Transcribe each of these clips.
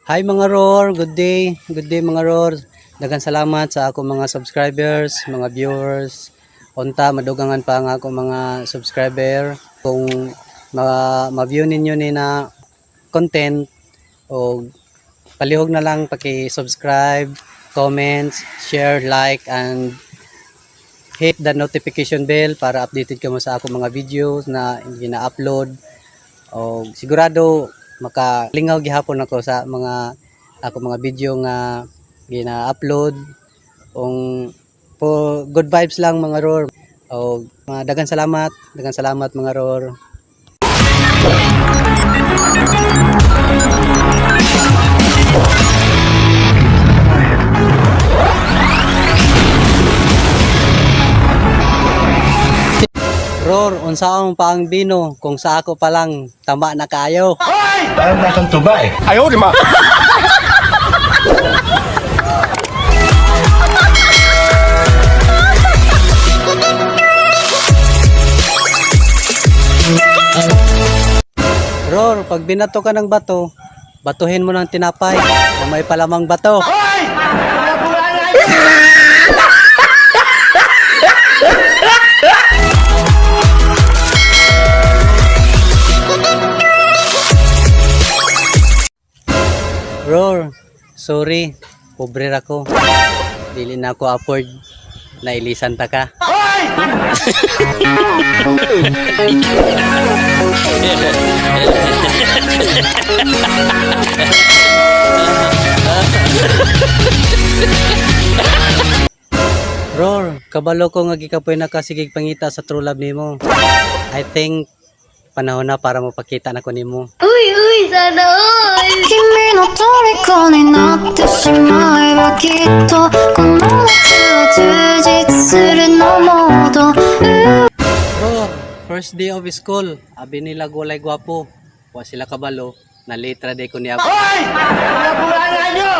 Hi mga Roar, good day mga Roar. Daghang salamat sa ako mga subscribers, mga viewers. Unta madugangan pa ang ako mga subscriber. Kung ma-view ninyo ni na content o palihog na lang paki-subscribe, comments, share, like and hit the notification bell para updated ka mo sa ako mga videos na gina-upload. O sigurado makalingaw gihapon ako sa mga video nga gina-upload. Po good vibes lang mga Roar. O daghang salamat mga Roar. Roar, unsaon pa ang bino kung sa ako pa lang tama na kayo. Parang natang tuba eh. Ayaw, di ma. Roar, pag binato ka ng bato, batuhin mo ng tinapay na may palamang bato. Roar, sorry, pobre ako. Dili na ako afford na ilisan ta ka. Roar, kabalo ko nga gikapoy na kasigig pangita sa true love nimo. I think panahon na para mapakita na ko nimo. Uy, sana all! 君の虜になってしまえばきっとこの夏は充実するのモード Roar, first day of school, abi nila gulay gwapo. Wa sila kabalo, na letra day ko niya. Hoy! Nabulangan nyo!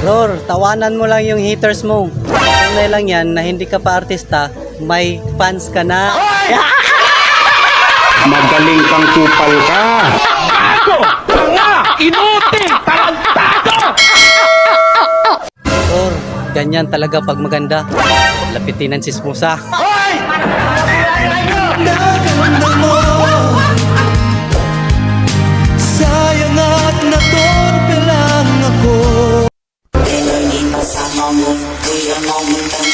Roar, tawanan mo lang yung haters mo. Tunay lang yan na hindi ka pa artista, may fans ka na. Magaling kang kupal ka. Ako! Tanga! Inutil! Tarantado! Roar, ganyan talaga pag maganda. Lapitin ang sismusa. Hoy! Nabulangan nyo! Sayang at natorpe lang ako. Pero hindi kasama mo, kuya mo, muntan